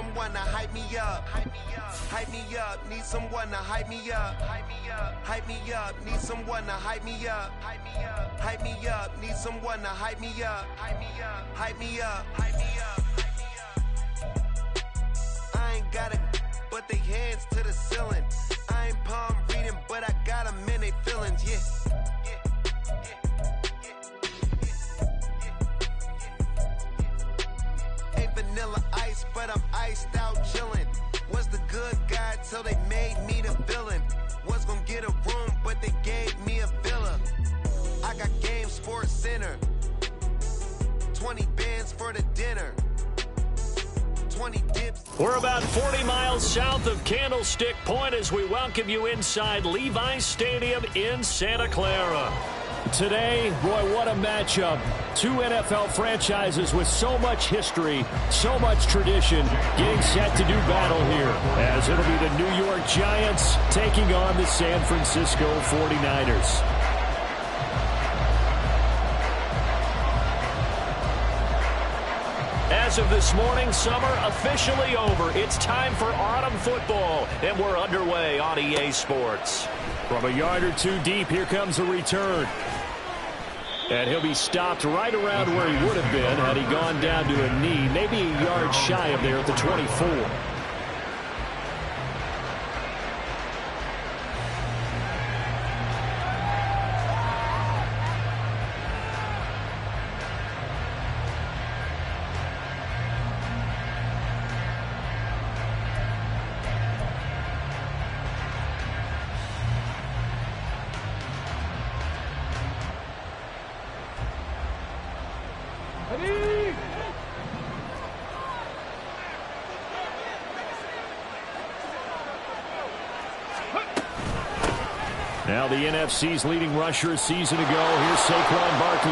someone to hype me up. Hype me up, need someone to hype me up. Hype me up, need someone to hype me up. Hype me up, need someone to hype me up. Hype me up, hype me up, hype me up. I ain't got it, but they hands to the ceiling. I ain't palm reading, but I got them in they feelings, yeah. Ain't vanilla ice, but I'm iced out chillin'. Was the good guy till they made me the villain. Was gonna get a room, but they gave me a villa. I got Game Sports Center. 20 bands for the dinner. 20 dips. We're about 40 miles south of Candlestick Point as we welcome you inside Levi's Stadium in Santa Clara. Today, boy, what a matchup. Two NFL franchises with so much history, so much tradition, getting set to do battle here, as it'll be the New York Giants taking on the San Francisco 49ers. As of this morning, summer officially over. It's time for autumn football, and we're underway on EA Sports. From a yard or two deep, here comes a return. And he'll be stopped right around where he would have been had he gone down to a knee, maybe a yard shy of there at the 24. Now the NFC's leading rusher a season ago. Here's Saquon Barkley.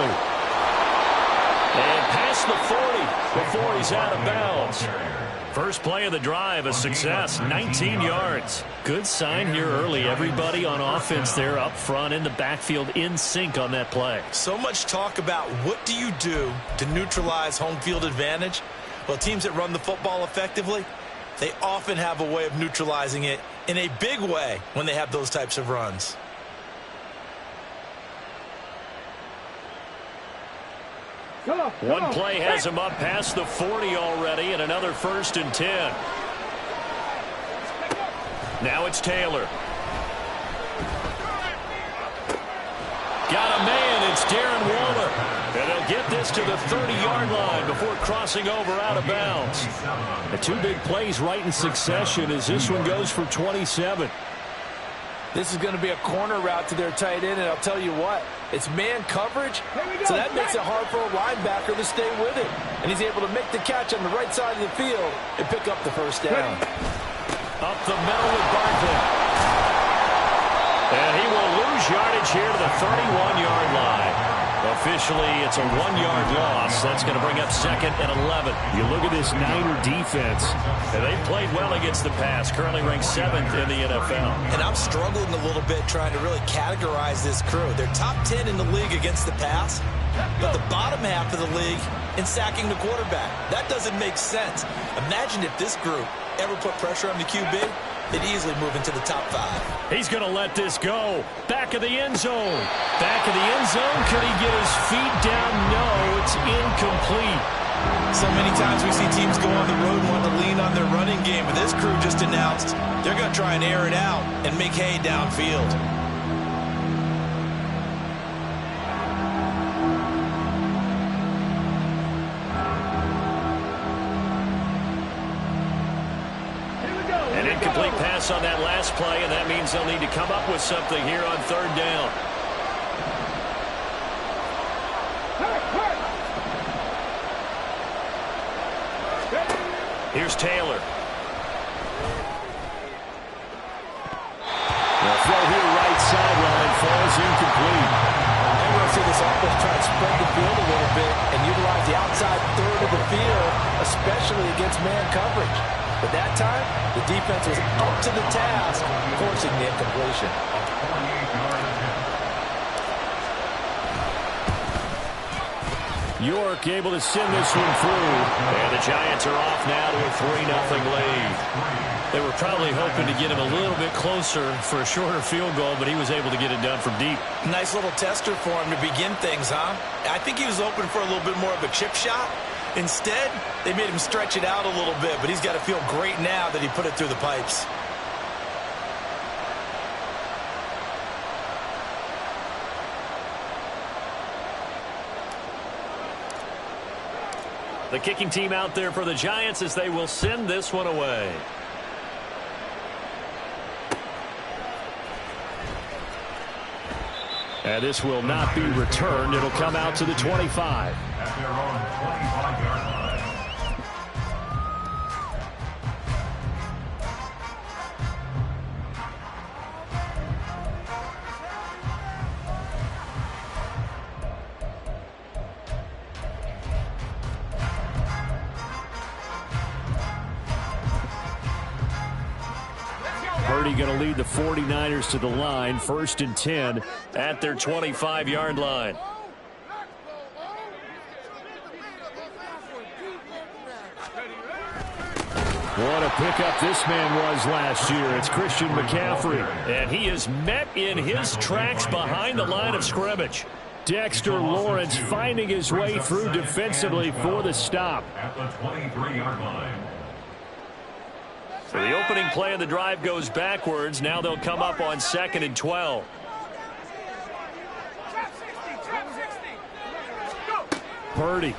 And past the 40 before he's out of bounds. First play of the drive, a success, 19 yards. Good sign here early. Everybody on offense there up front in the backfield in sync on that play. So much talk about what do you do to neutralize home field advantage? Well, teams that run the football effectively, they often have a way of neutralizing it in a big way when they have those types of runs. One play has him up past the 40 already, and another 1st and 10. Now it's Taylor. Got a man, it's Darren Waller. And they'll get this to the 30-yard line before crossing over out of bounds. The two big plays right in succession as this one goes for 27. This is going to be a corner route to their tight end, and I'll tell you what, it's man coverage, so that makes it hard for a linebacker to stay with it. And he's able to make the catch on the right side of the field and pick up the first down. Up the middle with Barkley. And he will lose yardage here to the 31-yard line. Officially, it's a 1-yard loss. That's going to bring up 2nd and 11. You look at this Niner defense. And they've played well against the pass, currently ranked 7th in the NFL. And I'm struggling a little bit trying to really categorize this crew. They're top 10 in the league against the pass, but the bottom half of the league in sacking the quarterback. That doesn't make sense. Imagine if this group ever put pressure on the QB, they'd easily move into the top 5. He's going to let this go. Back of the end zone. Back of the end zone. Could he get his feet down? No, it's incomplete. So many times we see teams go on the road and want to lean on their running game, but this crew just announced they're going to try and air it out and make hay downfield. An incomplete pass on that last play, and that means they'll need to come up with something here on 3rd down. Here's Taylor. The throw here right sideline falls incomplete. And we'll see this offense try to spread the field a little bit and utilize the outside third of the field, especially against man coverage. But that time, the defense was up to the task, forcing the incompletion. York able to send this one through. And the Giants are off now to a 3-0 lead. They were probably hoping to get him a little bit closer for a shorter field goal, but he was able to get it done from deep. Nice little tester for him to begin things, huh? I think he was open for a little bit more of a chip shot. Instead, they made him stretch it out a little bit, but he's got to feel great now that he put it through the pipes. The kicking team out there for the Giants as they will send this one away. And this will not be returned. It'll come out to the 25. At their own 25-yard line. Purdy going to lead the 49ers to the line, 1st and 10 at their 25-yard line. What a pickup this man was last year. It's Christian McCaffrey. And he is met in his tracks behind the line of scrimmage. Dexter Lawrence finding his way through defensively for the stop. At the 23-yard line. So the opening play of the drive goes backwards. Now they'll come up on 2nd and 12. Purdy.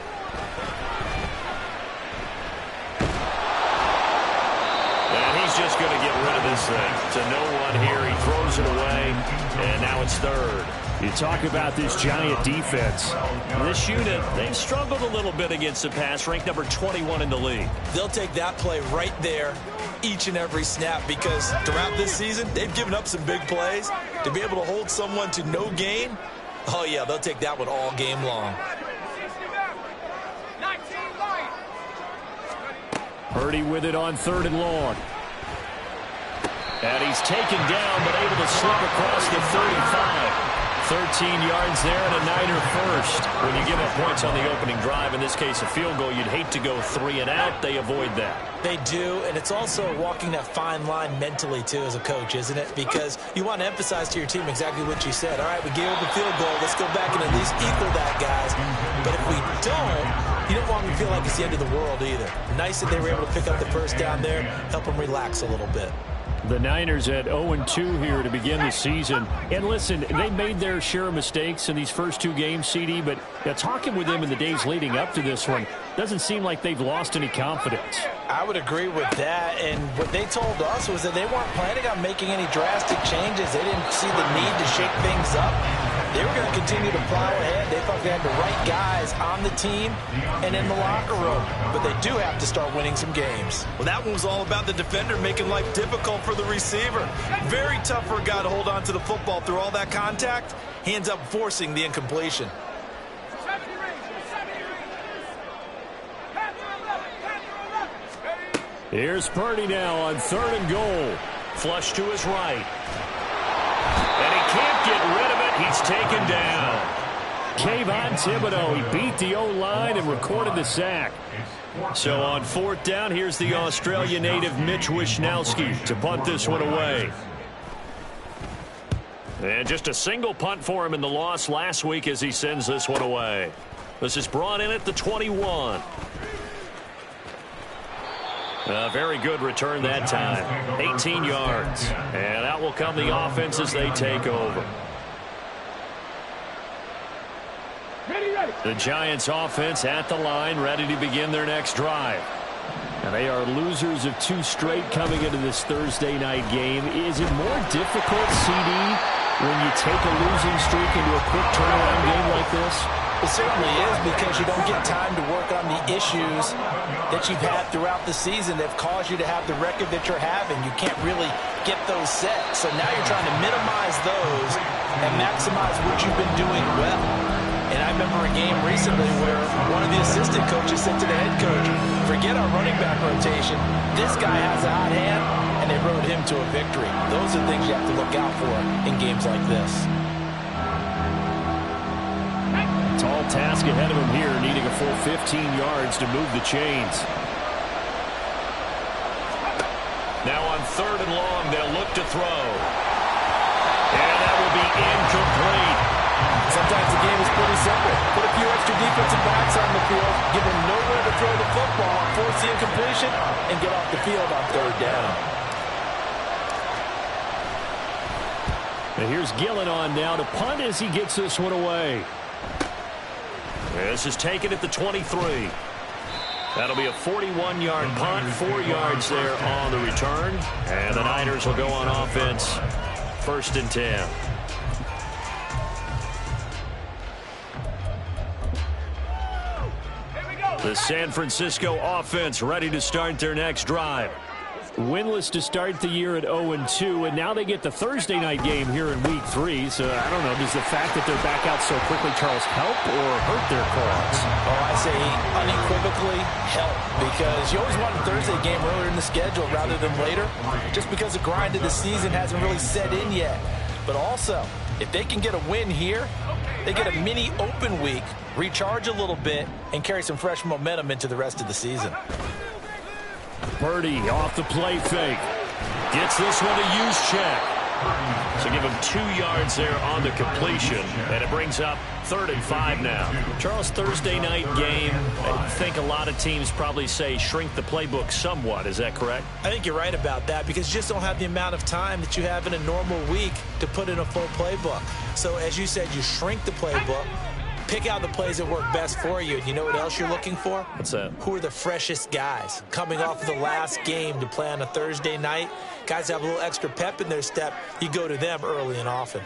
And he's just going to get rid of this thing. To no one here. He throws it away. And now it's 3rd. You talk about this Giant defense. This unit, they've struggled a little bit against the pass, ranked number 21 in the league. They'll take that play right there each and every snap because throughout this season, they've given up some big plays. To be able to hold someone to no gain, oh, yeah, they'll take that one all game long. Purdy with it on 3rd and long. And he's taken down but able to slip across the 35. 13 yards there and a Niner first. When you give up points on the opening drive, in this case a field goal, you'd hate to go 3 and out. They avoid that. They do, and it's also walking that fine line mentally, too, as a coach, isn't it? Because you want to emphasize to your team exactly what you said. All right, we gave up a field goal. Let's go back and at least equal that, guys. But if we don't, you don't want them to feel like it's the end of the world either. Nice that they were able to pick up the first down there, help them relax a little bit. The Niners at 0-2 here to begin the season. And listen, they made their share of mistakes in these first 2 games, CD, but talking with them in the days leading up to this one, doesn't seem like they've lost any confidence. I would agree with that, and what they told us was that they weren't planning on making any drastic changes. They didn't see the need to shake things up. They were going to continue to plow ahead. They thought they had the right guys on the team and in the locker room. But they do have to start winning some games. Well, that one was all about the defender making life difficult for the receiver. Very tough for a guy to hold on to the football through all that contact. He ends up forcing the incompletion. Here's Purdy now on 3rd and goal. Flush to his right. And he can't get rid of it. He's taken down. Kayvon Thibodeau, he beat the O-line and recorded the sack. So on 4th down, here's the Australia native Mitch Wishnowsky to punt this one away. And just a single punt for him in the loss last week as he sends this one away. This is brought in at the 21. A very good return that time. 18 yards. And out will come the offense as they take over. The Giants offense at the line, ready to begin their next drive. And they are losers of 2 straight coming into this Thursday night game. Is it more difficult, CD, when you take a losing streak into a quick turnaround game like this? It certainly is, because you don't get time to work on the issues that you've had throughout the season that have caused you to have the record that you're having. You can't really get those set. So now you're trying to minimize those and maximize what you've been doing well. And I remember a game recently where one of the assistant coaches said to the head coach, forget our running back rotation. This guy has a hot hand, and they rode him to a victory. Those are things you have to look out for in games like this. Tall task ahead of him here, needing a full 15 yards to move the chains. Now on 3rd and long, they'll look to throw. And that will be incomplete. Sometimes the game is pretty simple. Put a few extra defensive backs on the field, give them nowhere to throw the football, force the incompletion, and get off the field on 3rd down. And here's Gillen on now to punt as he gets this one away. This is taken at the 23. That'll be a 41-yard punt, 4 yards there on the return. And the Niners will go on offense, 1st and 10. The San Francisco offense ready to start their next drive. Winless to start the year at 0-2, and now they get the Thursday night game here in Week 3. So, I don't know, does the fact that they're back out so quickly, Charles, help or hurt their cause? Oh, I say unequivocally help, because you always want a Thursday game earlier in the schedule rather than later, just because the grind of the season hasn't really set in yet. But also, if they can get a win here, they get a mini open week, recharge a little bit, and carry some fresh momentum into the rest of the season. Purdy off the play fake. Gets this one to use check. So give him 2 yards there on the completion. And it brings up 3rd and 5 now. Charles, Thursday night game, I think a lot of teams probably say shrink the playbook somewhat. Is that correct? I think you're right about that, because you just don't have the amount of time that you have in a normal week to put in a full playbook. So as you said, you shrink the playbook, pick out the plays that work best for you. And you know what else you're looking for? What's that? Who are the freshest guys coming off of the last game to play on a Thursday night? Guys have a little extra pep in their step. You go to them early and often.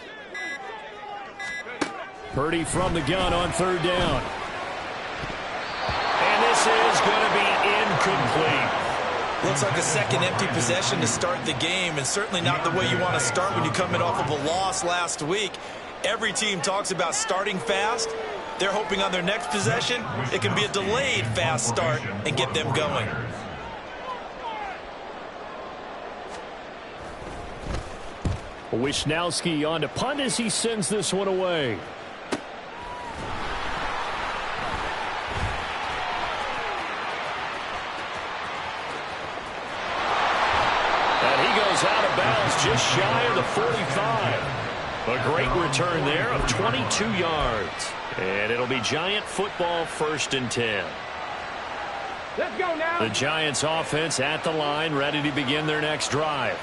Purdy from the gun on 3rd down. And this is going to be incomplete. Looks like a second empty possession to start the game, and certainly not the way you want to start when you're coming off of a loss last week. Every team talks about starting fast. They're hoping on their next possession it can be a delayed fast start and get them going. Wisnowski on to punt as he sends this one away. And he goes out of bounds just shy of the 45. A great return there of 22 yards. And it'll be Giant football, 1st and 10. Let's go now. The Giants offense at the line, ready to begin their next drive.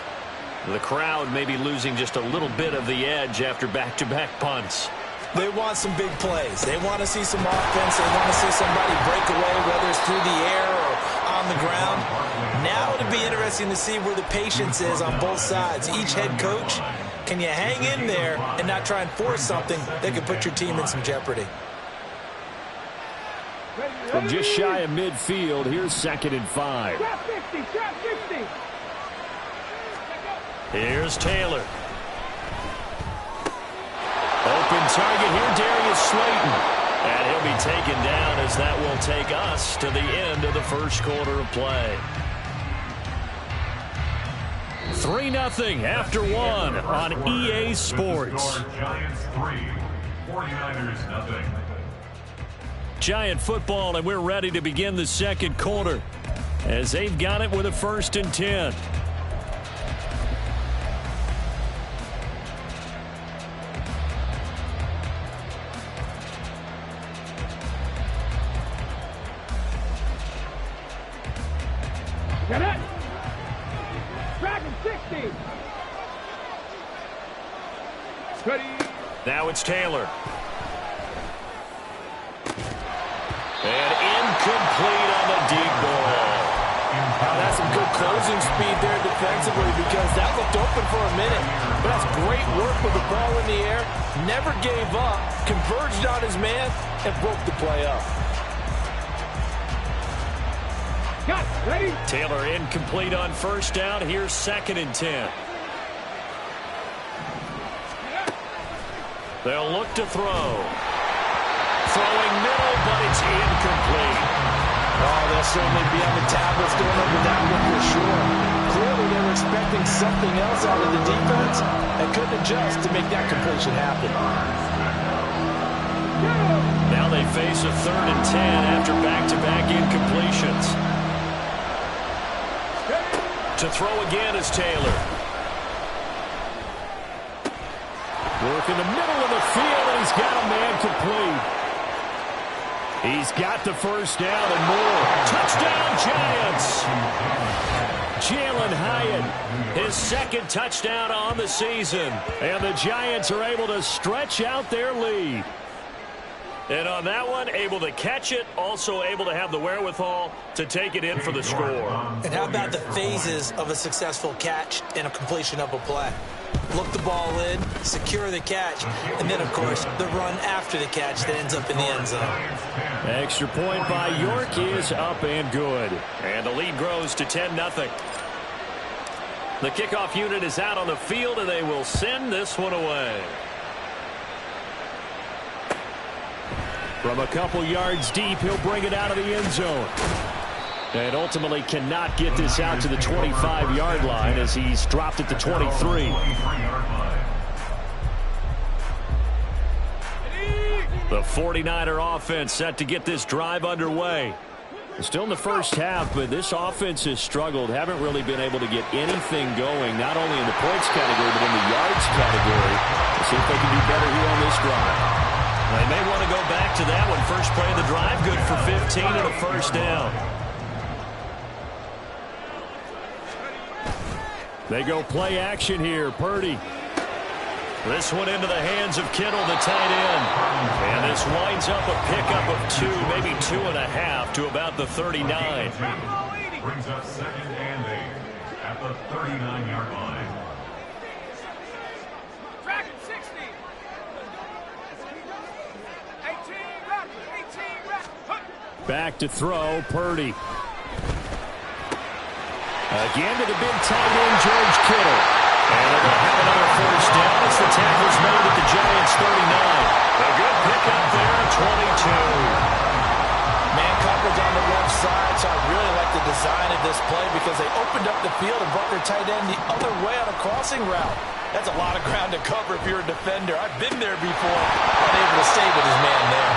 The crowd may be losing just a little bit of the edge after back-to-back punts. They want some big plays. They want to see some offense. They want to see somebody break away, whether it's through the air or on the ground. Now it'll be interesting to see where the patience is on both sides. Each head coach, can you hang in there and not try and force something that could put your team in some jeopardy? From just shy of midfield, here's 2nd and 5. Trap 50, trap 50. Here's Taylor. Open target here, Darius Slayton. And he'll be taken down as that will take us to the end of the 1st quarter of play. 3-0 after 1 on EA Sports. Giants 3, 49ers 0. Giant football, and we're ready to begin the 2nd quarter as they've got it with a 1st and 10. Get it. Dragon 60. Ready. Now it's Taylor. And incomplete on the deep ball. That's some good closing speed there defensively, because that looked open for a minute. But that's great work with the ball in the air. Never gave up, converged on his man, and broke the play up. Got it. Ready. Taylor incomplete on 1st down. Here's 2nd and 10. They'll look to throw. Throwing middle, but it's incomplete. Oh, they'll certainly be on the tablets going over that one for sure. Clearly, they were expecting something else out of the defense and couldn't adjust to make that completion happen. Now Now they face a 3rd and 10 after back-to-back incompletions. To throw again is Taylor. Work in the middle of the field, and he's got a man complete. He's got the first down and more. Touchdown, Giants! Jalen Hyatt, his 2nd touchdown on the season. And the Giants are able to stretch out their lead. And on that one, able to catch it, also able to have the wherewithal to take it in for the score. And how about the phases of a successful catch and a completion of a play? Look the ball in, secure the catch, and then, of course, the run after the catch that ends up in the end zone. Extra point by York is up and good. And the lead grows to 10-0. The kickoff unit is out on the field, and they will send this one away. From a couple yards deep, he'll bring it out of the end zone. And ultimately cannot get this out to the 25-yard line as he's dropped at the 23. The 49er offense set to get this drive underway. Still in the first half, but this offense has struggled. Haven't really been able to get anything going, not only in the points category, but in the yards category. Let's see if they can do better here on this drive. They may want to go back to that one. First play of the drive, good for 15 and a first down. They go play action here. Purdy. This one into the hands of Kittle, the tight end. And this winds up a pickup of 2, maybe 2.5 to about the 39. Brings up 2nd and 8 at the 39-yard line. Dragon 60. 18 rep. Back to throw, Purdy. Again to the big tight end, George Kittle. And they'll have another first down as the tackle's made at the Giants' 39. A good pickup there at 22. Man coverage on the left side, so I really like the design of this play because they opened up the field and brought their tight end the other way on a crossing route. That's a lot of ground to cover if you're a defender. I've been there before, unable to stay with his man there.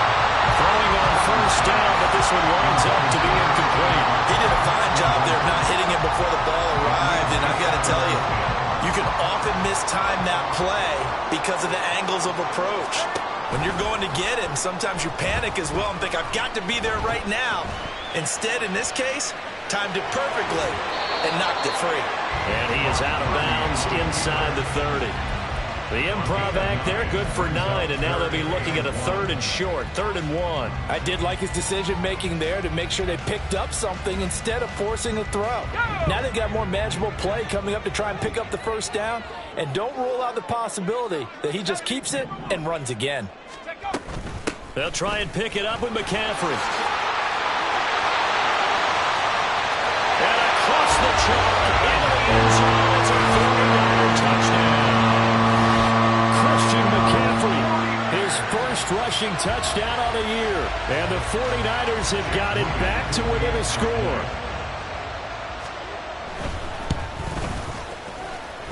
Throwing on first down, but this one winds up to be incomplete. He did a fine job there of not hitting him before the ball arrived, and I've got to tell you, you can often mistime that play because of the angles of approach. When you're going to get him, sometimes you panic as well and think, I've got to be there right now. Instead, in this case, timed it perfectly and knocked it free. And he is out of bounds inside the 30. The improv act there, good for 9, and now they'll be looking at a 3rd and short, 3rd and 1. I did like his decision-making there to make sure they picked up something instead of forcing a throw. Now they've got more manageable play coming up to try and pick up the first down, and don't rule out the possibility that he just keeps it and runs again. They'll try and pick it up with McCaffrey. And across the chalk into the end zone. It's a 49er touchdown. Christian McCaffrey, his first rushing touchdown on the year. And the 49ers have got it back to within a score.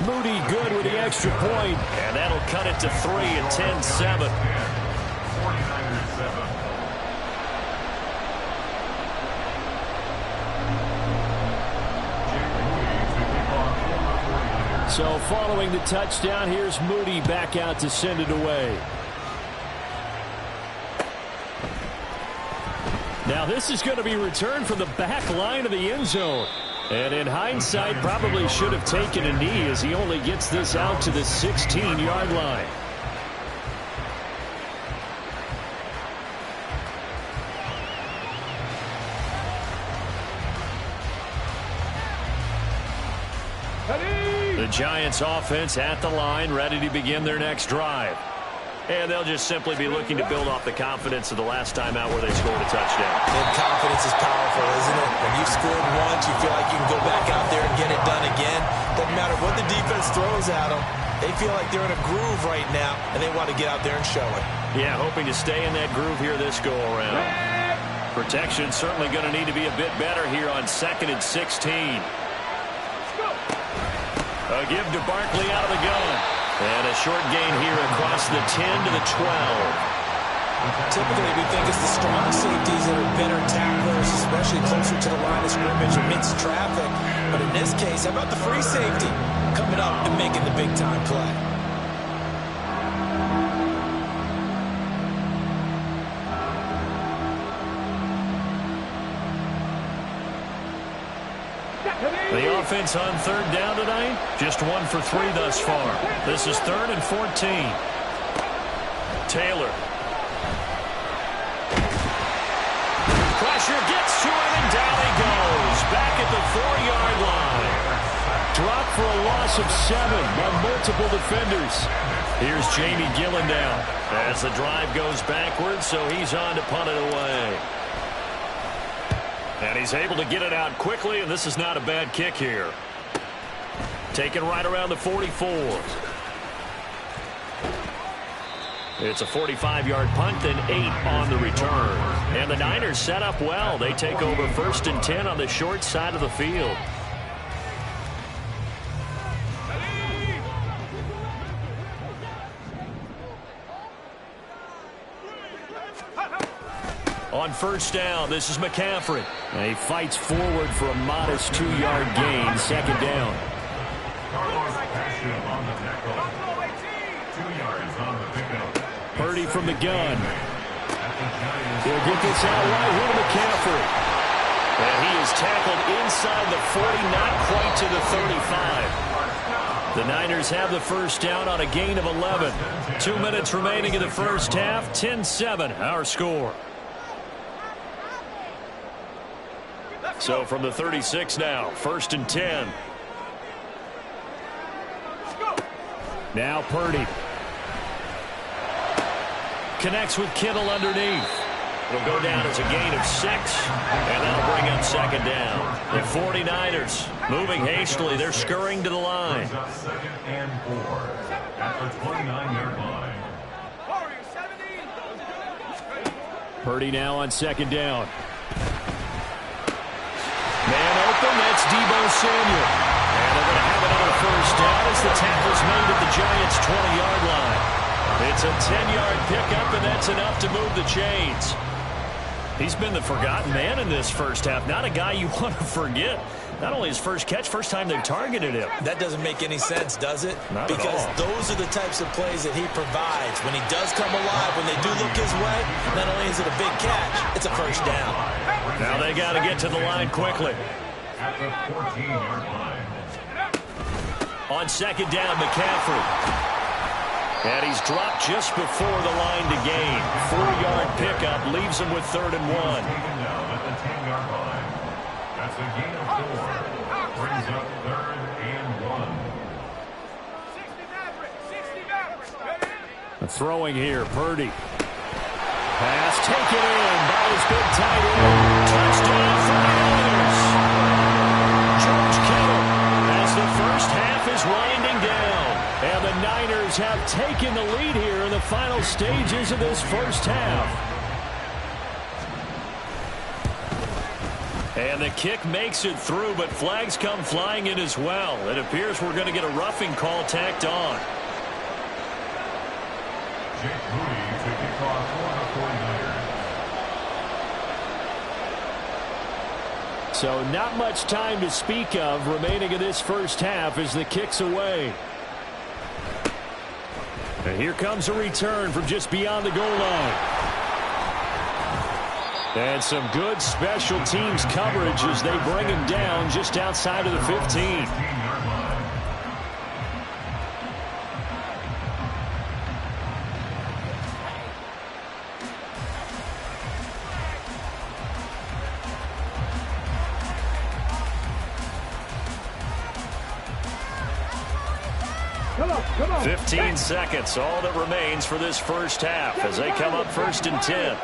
Moody good with the extra point. And that'll cut it to 3 at 10-7. 49ers 7. So following the touchdown, here's Moody back out to send it away. Now this is going to be returned from the back line of the end zone. And in hindsight, probably should have taken a knee as he only gets this out to the 16-yard line. The Giants offense at the line, ready to begin their next drive. And they'll just simply be looking to build off the confidence of the last time out where they scored a touchdown. And confidence is powerful, isn't it? When you've scored once, you feel like you can go back out there and get it done again. Doesn't matter what the defense throws at them. They feel like they're in a groove right now, and they want to get out there and show it. Yeah, hoping to stay in that groove here this go-around. Protection certainly going to need to be a bit better here on 2nd and 16. A give to Barkley out of the gun. And a short gain here across the 10 to the 12. Typically, we think it's the strong safeties that are better tacklers, especially closer to the line of scrimmage amidst traffic. But in this case, how about the free safety coming up and making the big-time play? The offense on third down tonight, just 1 for 3 thus far. This is 3rd and 14. Taylor. Pressure gets to him, and down he goes. Back at the 4-yard line. Dropped for a loss of 7 by multiple defenders. Here's Jamie Gillen now as the drive goes backwards, so he's on to punt it away. And he's able to get it out quickly, and this is not a bad kick here. Taken right around the 44. It's a 45-yard punt and 8 on the return. And the Niners set up well. They take over 1st and 10 on the short side of the field. On 1st down, this is McCaffrey. And he fights forward for a modest 2-yard gain, 2nd down. Carlos Basham on the tackle. 2 yards on the pickup. Purdy from the gun. He'll get this out right here to McCaffrey. And he is tackled inside the 40, not quite to the 35. The Niners have the 1st down on a gain of 11. 2 minutes remaining in the first half. 10-7, our score. So from the 36 now, 1st and 10. Now Purdy. Connects with Kittle underneath. It'll go down as a gain of 6, and that'll bring up 2nd down. The 49ers moving hastily. They're scurrying to the line. 2nd and 4 at the 29-yard line. Purdy now on 2nd down. Man open, that's Deebo Samuel. And they're going to have another 1st down as the tackle's made at the Giants' 20-yard line. It's a 10-yard pickup, and that's enough to move the chains. He's been the forgotten man in this first half. Not a guy you want to forget. Not only his first catch, first time they've targeted him. That doesn't make any sense, does it? Not because at all. Those are the types of plays that he provides. When he does come alive, when they do look his way, not only is it a big catch, it's a 1st down. Now they got to get to the line quickly. At the 14-yard line. On 2nd down, McCaffrey. And he's dropped just before the line to gain. 4-yard pickup leaves him with 3rd and 1. Taken down at the 10-yard line. That's a gain of 4. Brings up 3rd and 1. Throwing here, Purdy. Pass taken in by his big tight end. Touchdown for the Niners. George Kittle as the first half is winding down. And the Niners have taken the lead here in the final stages of this first half. And the kick makes it through, but flags come flying in as well. It appears we're going to get a roughing call tacked on. Jake Moody to kick off for the 49ers. So not much time to speak of remaining in this first half as the kick's away. And here comes a return from just beyond the goal line. And some good special teams coverage as they bring him down just outside of the 15. 15-yard line. Come on. 15 seconds, all that remains for this first half as they come up 1st and 10.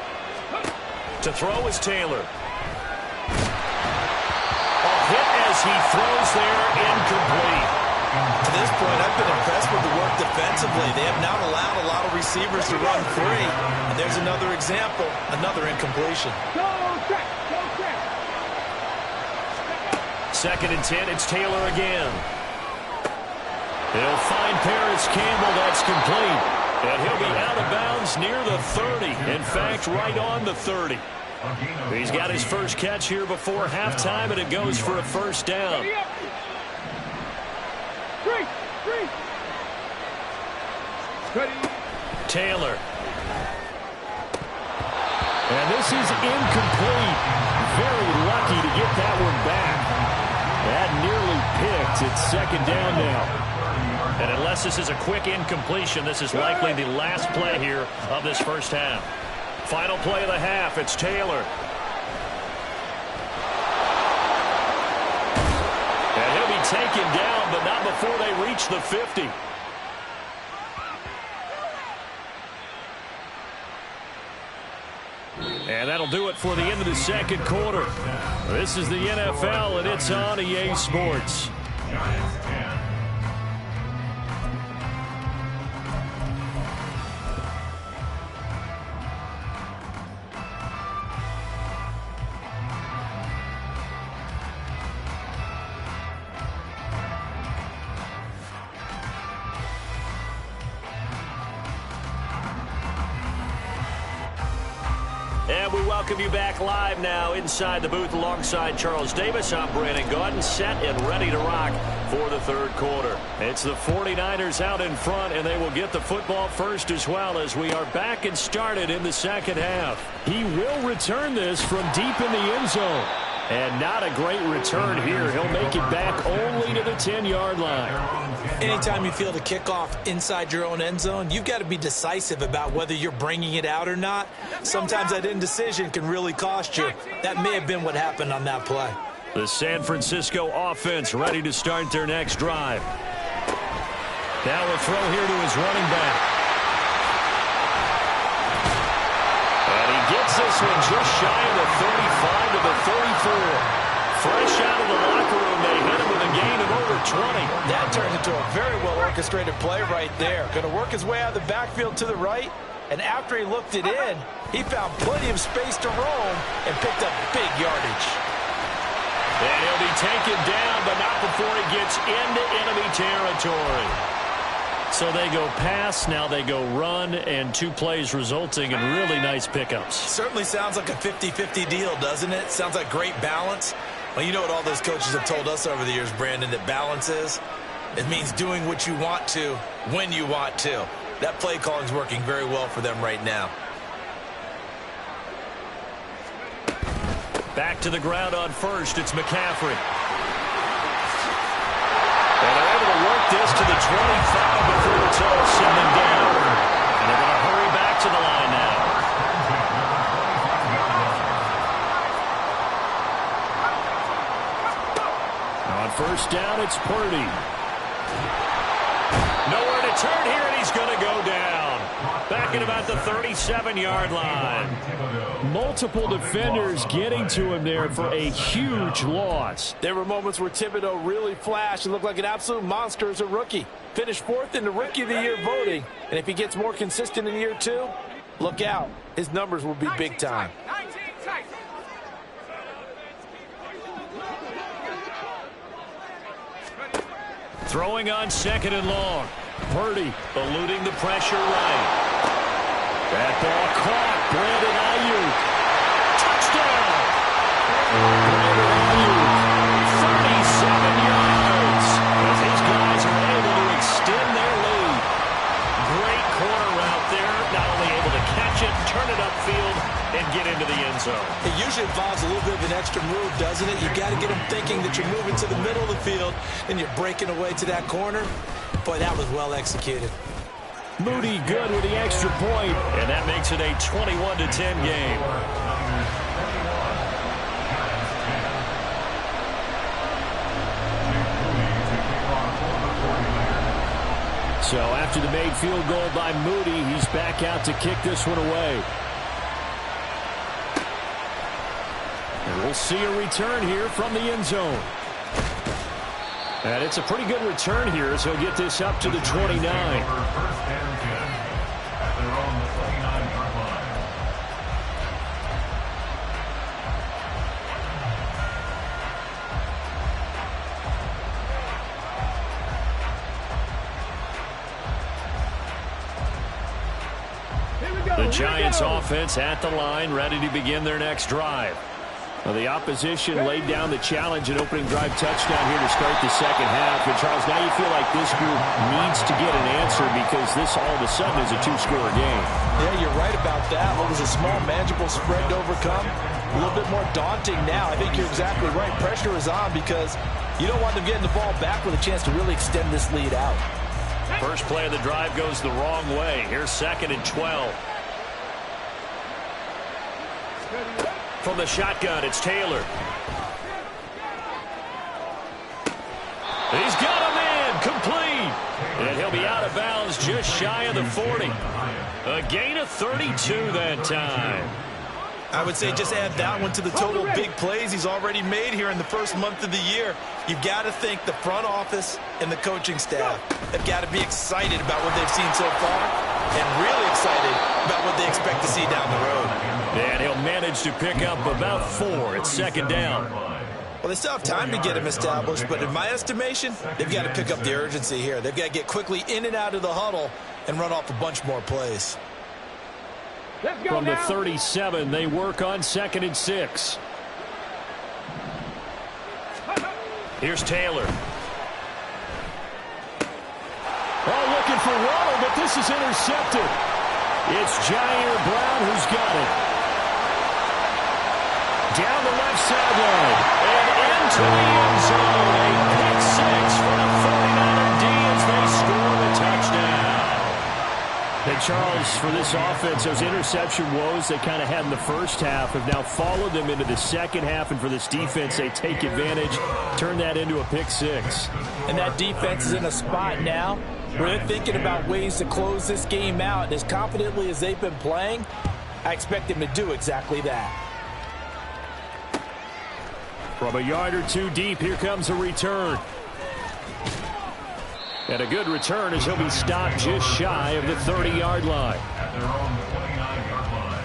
To throw is Taylor. A hit as he throws there, incomplete. To this point, I've been impressed with the work defensively. They have not allowed a lot of receivers to run free. And there's another example, another incompletion. Go track. 2nd and 10, it's Taylor again. He'll find Paris Campbell, that's complete. And he'll be out of bounds near the 30. In fact, right on the 30. He's got his first catch here before halftime, and it goes for a first down. Taylor. And this is incomplete. Very lucky to get that one back. That nearly picked. It's second down now. And unless this is a quick incompletion, this is likely the last play here of this first half. Final play of the half, it's Taylor. And he'll be taken down, but not before they reach the 50. And that'll do it for the end of the second quarter. This is the NFL, and it's on EA Sports. And we welcome you back live now inside the booth alongside Charles Davis. I'm Brandon Gaudin, set and ready to rock for the third quarter. It's the 49ers out in front, and they will get the football first as well as we are back and started in the second half. He will return this from deep in the end zone. And not a great return here. He'll make it back only to the 10-yard line. Anytime you feel the kickoff inside your own end zone, you've got to be decisive about whether you're bringing it out or not. Sometimes that indecision can really cost you. That may have been what happened on that play. The San Francisco offense ready to start their next drive. Now a throw here to his running back. And he gets this one just shy of the 35 to the 34. Fresh out of the locker room, they hit him with a gain of over 20. That turns into a very well-orchestrated play right there. Going to work his way out of the backfield to the right, and after he looked it in, he found plenty of space to roam and picked up big yardage. And he'll be taken down, but not before he gets into enemy territory. So they go pass, now they go run, and 2 plays resulting in really nice pickups. Certainly sounds like a 50-50 deal, doesn't it? Sounds like great balance. Well, you know what all those coaches have told us over the years, Brandon, that balance is? It means doing what you want to when you want to. That play calling is working very well for them right now. Back to the ground on first, it's McCaffrey. And they're able to work this to the 25 before it's all said and done. And they're going to hurry back to the line now. On first down, it's Purdy. Nowhere to turn here, and he's going to go down. Back at about the 37-yard line. Multiple defenders getting to him there for a huge loss. There were moments where Thibodeau really flashed and looked like an absolute monster as a rookie. Finished 4th in the Rookie of the Year voting, and if he gets more consistent in year 2, look out. His numbers will be big time. Throwing on second and long. Purdy eluding the pressure right. That ball caught. Brandon Ayuk. Touchdown. Brandon Ayuk. 37 yards. As these guys are able to extend their lead. Great corner route there. Not only able to catch it, turn it upfield, and get into the end zone. It usually involves a little bit of an extra move, doesn't it? You got to get them thinking that you're moving to the middle of the field and you're breaking away to that corner. Boy, that was well executed. Moody good with the extra point. And that makes it a 21-10 game. So after the made field goal by Moody, he's back out to kick this one away. And we'll see a return here from the end zone. And it's a pretty good return here as he'll get this up to the 29. The Giants offense at the line, ready to begin their next drive. Well, the opposition laid down the challenge and opening drive touchdown here to start the second half. And, Charles, now you feel like this group needs to get an answer because this all of a sudden is a two-score game. Yeah, you're right about that. What was a small, manageable spread to overcome? A little bit more daunting now. I think you're exactly right. Pressure is on because you don't want them getting the ball back with a chance to really extend this lead out. First play of the drive goes the wrong way. Here's 2nd and 12. From the shotgun, it's Taylor. He's got him in, complete. And he'll be out of bounds just shy of the 40. A gain of 32 that time. I would say just add that one to the total big plays he's already made here in the first month of the year. You've got to think the front office and the coaching staff have got to be excited about what they've seen so far and really excited about what they expect to see down the road. And he'll manage to pick up about 4. It's 2nd down. Well, they still have time to get him established, but in my estimation, they've got to pick up the urgency here. They've got to get quickly in and out of the huddle and run off a bunch more plays. From the 37, they work on 2nd and 6. Here's Taylor. Oh, looking for Waddle, but this is intercepted. It's Jair Brown who's got it. Down the left sideline and into the end zone. A pick 6 for the 49er D as they score the touchdown. And Charles, for this offense, those interception woes they kind of had in the first half have now followed them into the second half. And for this defense, they take advantage, turn that into a pick 6. And that defense is in a spot now where they're thinking about ways to close this game out. And as confidently as they've been playing, I expect them to do exactly that. From a yard or two deep, here comes a return. And a good return as he'll be stopped just shy of the 30-yard line. At their own 29-yard line.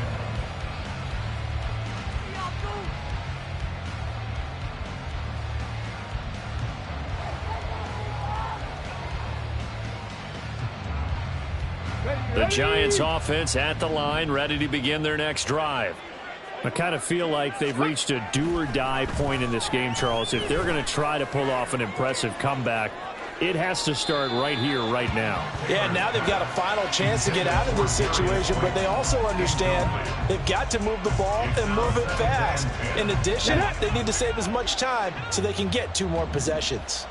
The Giants offense at the line, ready to begin their next drive. I kind of feel like they've reached a do-or-die point in this game, Charles. If they're going to try to pull off an impressive comeback, it has to start right here, right now. Yeah, now they've got a final chance to get out of this situation, but they also understand they've got to move the ball and move it fast. In addition, they need to save as much time so they can get 2 more possessions.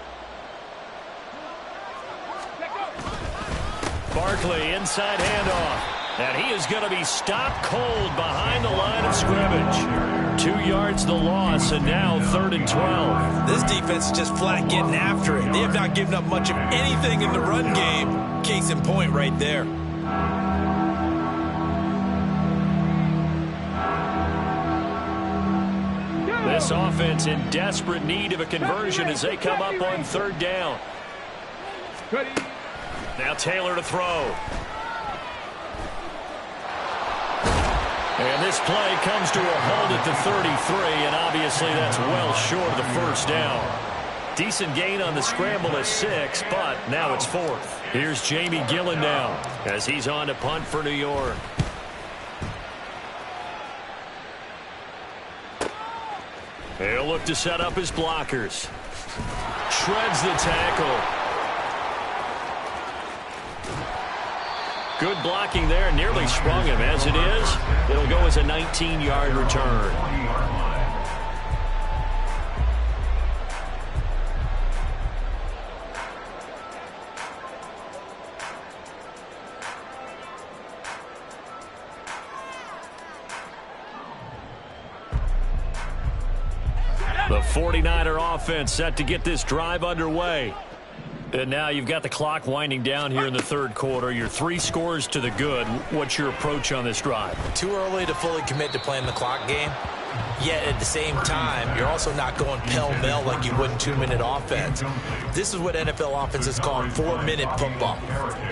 Barkley, inside handoff. And he is going to be stopped cold behind the line of scrimmage. 2 yards the loss, and now 3rd and 12. This defense is just flat getting after it. They have not given up much of anything in the run game. Case in point right there. This offense in desperate need of a conversion as they come up on 3rd down. Now Taylor to throw. And this play comes to a halt at the 33, and obviously that's well short of the 1st down. Decent gain on the scramble is 6, but now it's 4th. Here's Jamie Gillen now as he's on to punt for New York. He'll look to set up his blockers. Shreds the tackle. Good blocking there, nearly sprung him. As it is, it'll go as a 19-yard return. The 49er offense set to get this drive underway. And now you've got the clock winding down here in the 3rd quarter. You're 3 scores to the good. What's your approach on this drive? Too early to fully commit to playing the clock game. Yet at the same time, you're also not going pell-mell like you would in 2-minute offense. This is what NFL offenses call 4-minute football.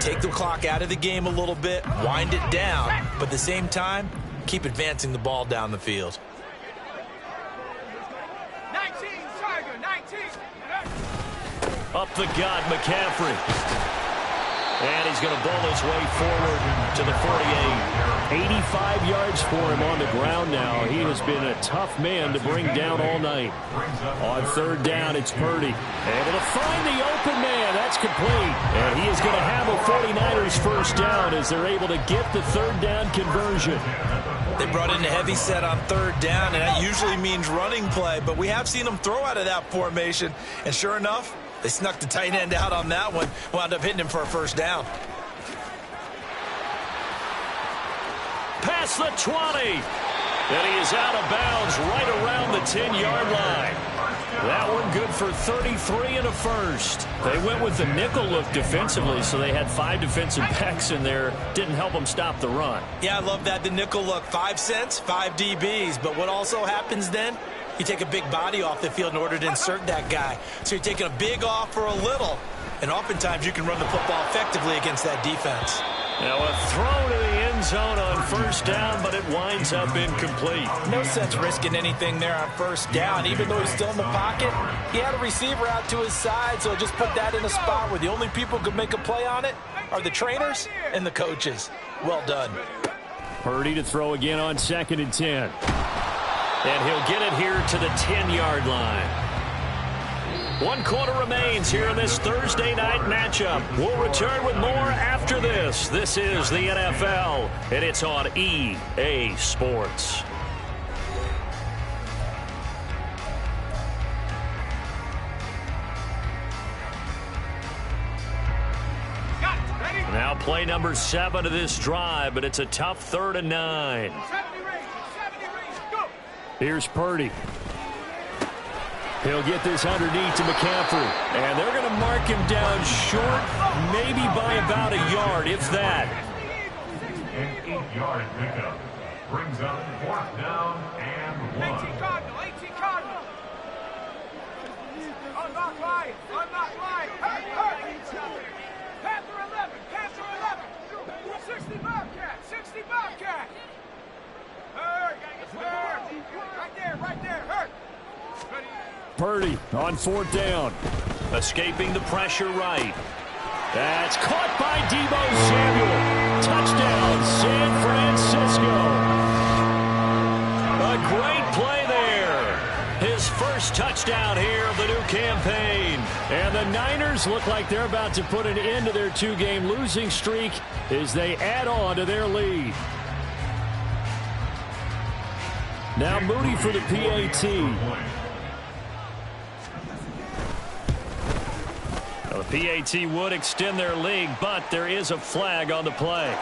Take the clock out of the game a little bit, wind it down, but at the same time, keep advancing the ball down the field. 19, Tiger, 19. Up the gut, McCaffrey. And he's going to bowl his way forward to the 48. 85 yards for him on the ground now. He has been a tough man to bring down all night. On third down, it's Purdy. Able to find the open man. That's complete. And he is going to have a 49ers first down as they're able to get the third down conversion. They brought in a heavy set on third down, and that usually means running play. But we have seen them throw out of that formation. And sure enough, they snuck the tight end out on that one. Wound up hitting him for a first down. Past the 20. And he is out of bounds right around the 10-yard line. That one good for 33 and a first. They went with the nickel look defensively, so they had 5 defensive backs in there. Didn't help them stop the run. Yeah, I love that, the nickel look. 5 cents, 5 DBs. But what also happens then? You take a big body off the field in order to insert that guy. So you're taking a big off for a little. And oftentimes you can run the football effectively against that defense. Now a throw to the end zone on first down, but it winds up incomplete. No sense risking anything there on first down. Even though he's still in the pocket, he had a receiver out to his side, so just put that in a spot where the only people who could make a play on it are the trainers and the coaches. Well done. Purdy to throw again on 2nd and 10. And he'll get it here to the 10-yard line. 1 quarter remains here in this Thursday night matchup. We'll return with more after this. This is the NFL, and it's on EA Sports. Now play number 7 of this drive, but it's a tough 3rd and 9. Here's Purdy. He'll get this underneath to McCaffrey. And they're going to mark him down short, maybe by about a yard, if that. An 8-yard pickup brings up 4th down and 1. 18 Cardinal. Unlock line. Panther 11. 60 Bobcat. Hurt. Right there. Hurt. Purdy on 4th down. Escaping the pressure right. That's caught by Deebo Samuel. Touchdown, San Francisco. A great play there. His first touchdown here of the new campaign. And the Niners look like they're about to put an end to their 2-game losing streak as they add on to their lead. Now Moody for the PAT. The PAT would extend their lead, but there is a flag on the play.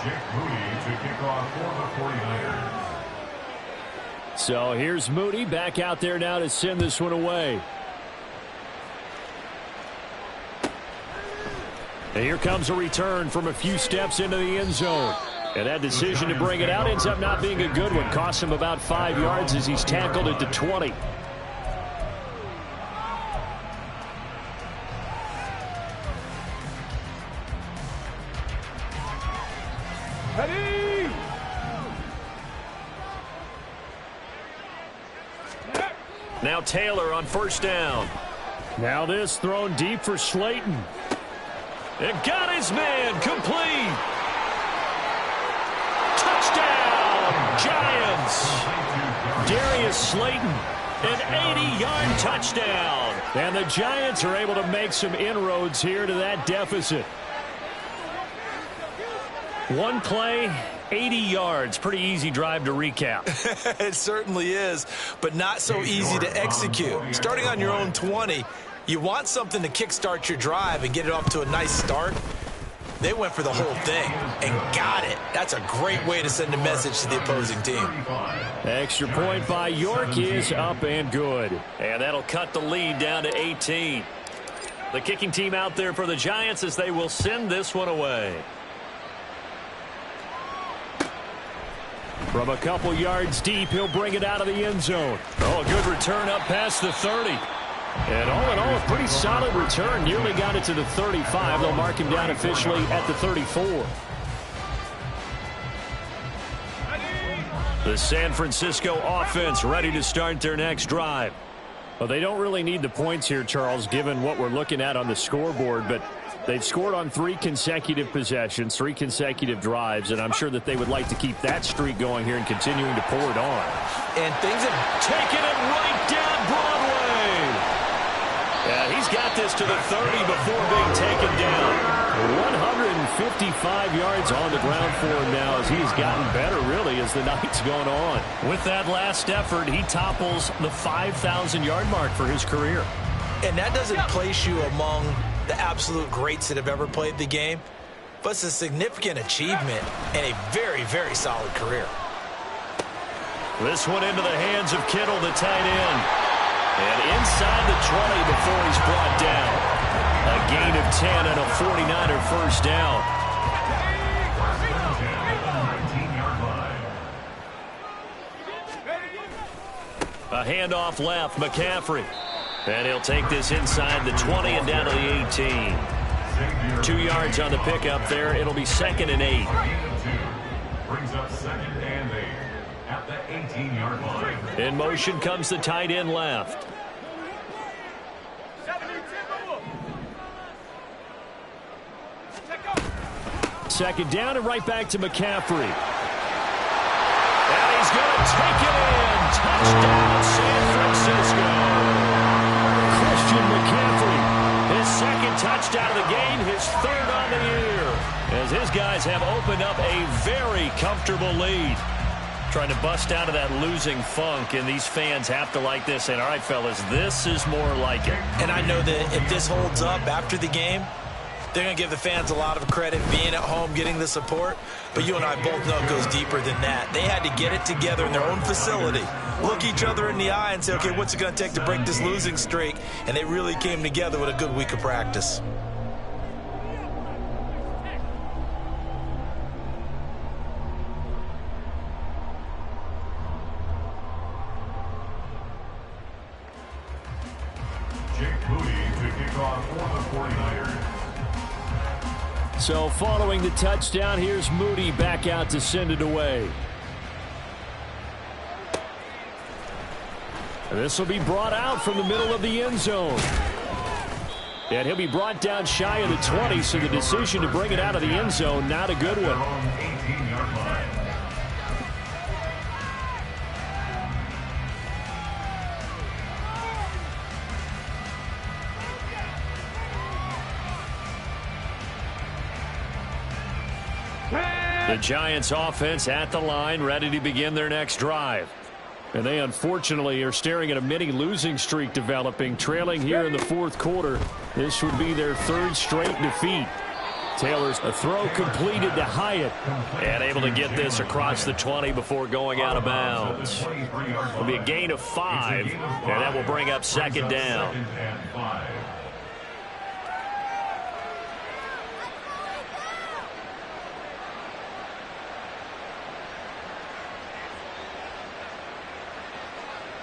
Jake Moody to kick off for the 49ers. So here's Moody back out there now to send this one away. And here comes a return from a few steps into the end zone. And that decision to bring it out ends up not being a good one. Costs him about 5 yards as he's tackled at the 20. Ready? Now Taylor on 1st down. Now this thrown deep for Slayton. And got his man complete. Touchdown, Giants. Darius Slayton, an 80-yard touchdown. And the Giants are able to make some inroads here to that deficit. One play, 80 yards. Pretty easy drive to recap. It certainly is, but not so easy to execute. Starting on your own 20, you want something to kickstart your drive and get it off to a nice start. They went for the whole thing and got it. That's a great way to send a message to the opposing team. Extra point by York is up and good. And that'll cut the lead down to 18. The kicking team out there for the Giants as they will send this one away. From a couple yards deep, he'll bring it out of the end zone. Oh, a good return up past the 30. And all in all, a pretty solid return. Nearly got it to the 35. They'll mark him down officially at the 34. The San Francisco offense ready to start their next drive. Well, they don't really need the points here, Charles, given what we're looking at on the scoreboard, but they've scored on 3 consecutive possessions, 3 consecutive drives, and I'm sure that they would like to keep that streak going here and continuing to pour it on. And things have taken it right down Broadway. Yeah, he's got this to the 30 before being taken down. 155 yards on the ground for him now as he's gotten better, really, as the night's gone on. With that last effort, he topples the 5,000-yard mark for his career. And that doesn't place you among the absolute greats that have ever played the game, but it's a significant achievement and a very, very solid career. This one into the hands of Kittle, the tight end. And inside the 20 before he's brought down. A gain of 10 and a 49er first down. A handoff left, McCaffrey. And he'll take this inside the 20 and down to the 18. 2 yards on the pickup there. It'll be 2nd and 8. Brings up 2nd and 8 at the 18-yard line. In motion comes the tight end left. Second down and right back to McCaffrey. And he's going to take it in. Touchdown, San Francisco. Christian McCaffrey, his 2nd touchdown of the game, his 3rd on the year. As his guys have opened up a very comfortable lead. Trying to bust out of that losing funk, and these fans have to like this. And all right, fellas, this is more like it. And I know that if this holds up after the game, they're going to give the fans a lot of credit being at home, getting the support. But you and I both know it goes deeper than that. They had to get it together in their own facility, look each other in the eye and say, okay, what's it going to take to break this losing streak? And they really came together with a good week of practice. Jake Moody to kick off for the 49ers. So following the touchdown, here's Moody back out to send it away. And this will be brought out from the middle of the end zone. And he'll be brought down shy of the 20, so the decision to bring it out of the end zone, not a good one. 18-yard line. The Giants offense at the line, ready to begin their next drive. And they unfortunately are staring at a mini losing streak developing, trailing here in the 4th quarter. This would be their 3rd straight defeat. Taylor's a throw completed to Hyatt. And able to get this across the 20 before going out of bounds. It'll be a gain of 5, and that will bring up 2nd down.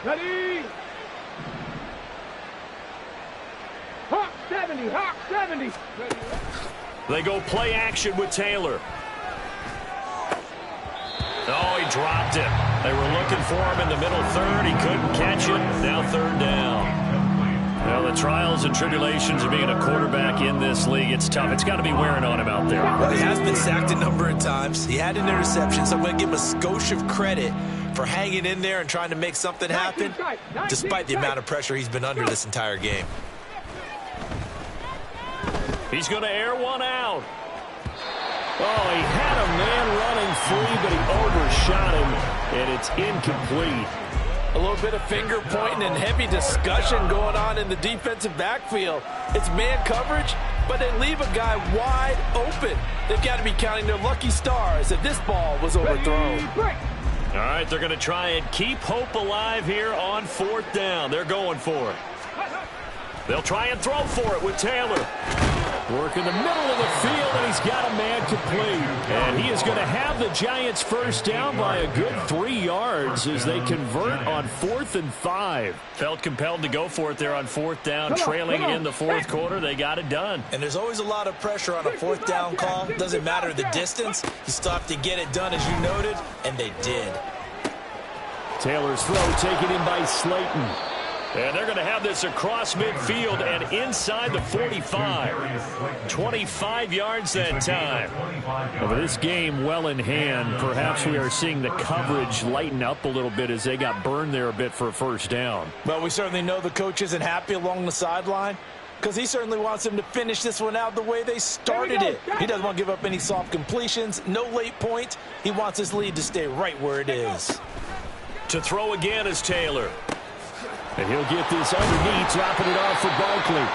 Ready? Hawk 70, Hawk 70. Ready. They go play action with Taylor. Oh, he dropped it. They were looking for him in the middle 3rd. He couldn't catch it. Now 3rd down. Well, the trials and tribulations of being a quarterback in this league, it's tough. It's got to be wearing on him out there. Well, he has been sacked a number of times. He had an interception, so I'm going to give him a skosh of credit for hanging in there and trying to make something happen, despite the amount of pressure he's been under this entire game. He's going to air one out. Oh, he had a man running free, but he overshot him, and it's incomplete. A little bit of finger pointing and heavy discussion going on in the defensive backfield. It's man coverage, but they leave a guy wide open. They've got to be counting their lucky stars that this ball was overthrown. All right, they're going to try and keep hope alive here on 4th down. They're going for it. They'll try and throw for it with Taylor. Work in the middle of the field, and he's got a man complete. And he is going to have the Giants first down by a good 3 yards as they convert on 4th and 5. Felt compelled to go for it there on 4th down, trailing in the 4th quarter. They got it done. And there's always a lot of pressure on a 4th down call. Doesn't matter the distance. You still have to get it done, as you noted, and they did. Taylor's throw taken in by Slayton. And they're going to have this across midfield and inside the 45. 25 yards that time. Well, this game well in hand. Perhaps we are seeing the coverage lighten up a little bit as they got burned there a bit for a first down. Well, we certainly know the coach isn't happy along the sideline because he certainly wants them to finish this one out the way they started it. He doesn't want to give up any soft completions, no late points. He wants his lead to stay right where it is. To throw again is Taylor. And he'll get this underneath, dropping it off for Barkley.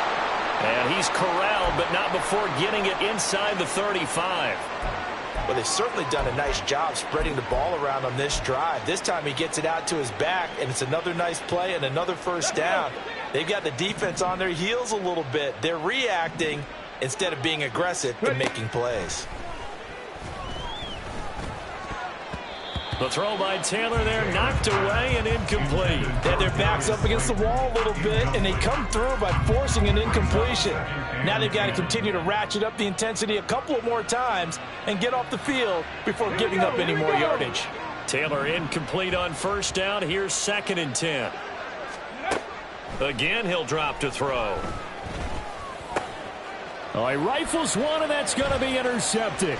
And he's corralled, but not before getting it inside the 35. Well, they've certainly done a nice job spreading the ball around on this drive. This time he gets it out to his back, and it's another nice play and another first down. They've got the defense on their heels a little bit. They're reacting instead of being aggressive and making plays. The throw by Taylor there, knocked away and incomplete. They had their backs up against the wall a little bit, and they come through by forcing an incompletion. Now they've got to continue to ratchet up the intensity a couple of more times and get off the field before giving up any more yardage. Taylor incomplete on first down. Here's 2nd and 10. Again, he'll drop to throw. Oh, he rifles one, and that's going to be intercepted.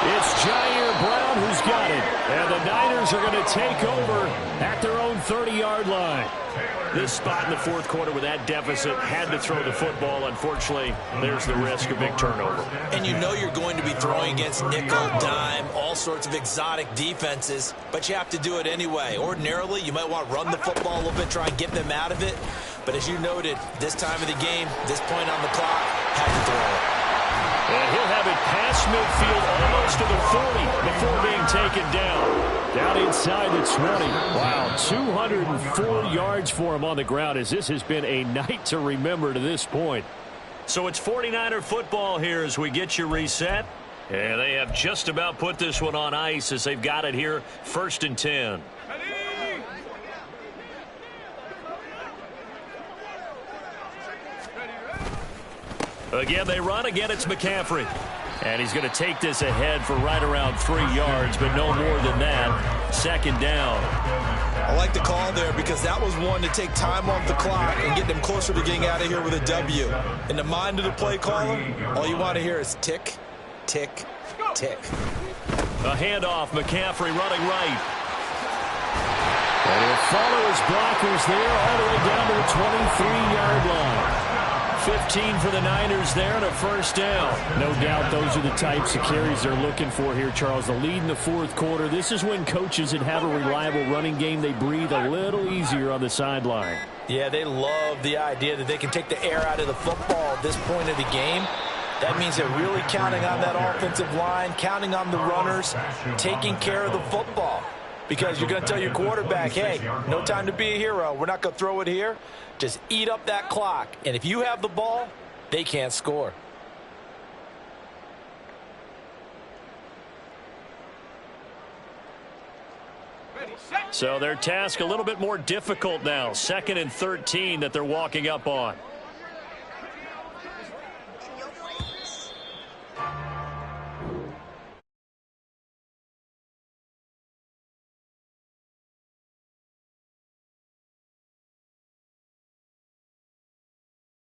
It's Jair Brown who's got it. And the Niners are going to take over at their own 30-yard line. This spot in the fourth quarter with that deficit, had to throw the football. Unfortunately, there's the risk of big turnover. And you know you're going to be throwing against nickel, dime, all sorts of exotic defenses, but you have to do it anyway. Ordinarily, you might want to run the football a little bit, try and get them out of it. But as you noted, this time of the game, this point on the clock, had to throw it. And he'll have it past midfield almost to the 40 before being taken down. Down inside the 20. Wow, 204 yards for him on the ground as this has been a night to remember to this point. So it's 49er football here as we get you reset. And they have just about put this one on ice as they've got it here, 1st and 10. Again, they run. Again, it's McCaffrey. And he's going to take this ahead for right around 3 yards, but no more than that. 2nd down. I like the call there because that was one to take time off the clock and get them closer to getting out of here with a W. In the mind of the play caller, all you want to hear is tick, tick, tick. A handoff, McCaffrey running right. And he'll follow his blockers there all the way down to the 23-yard line. 15 for the Niners there and a first down. No doubt those are the types of carries they're looking for here, Charles. The lead in the fourth quarter. This is when coaches that have a reliable running game, they breathe a little easier on the sideline. Yeah, they love the idea that they can take the air out of the football at this point of the game. That means they're really counting on that offensive line, counting on the runners, taking care of the football. Because you're going to tell your quarterback, hey, no time to be a hero. We're not going to throw it here. Just eat up that clock. And if you have the ball, they can't score. So their task a little bit more difficult now. 2nd and 13 that they're walking up on.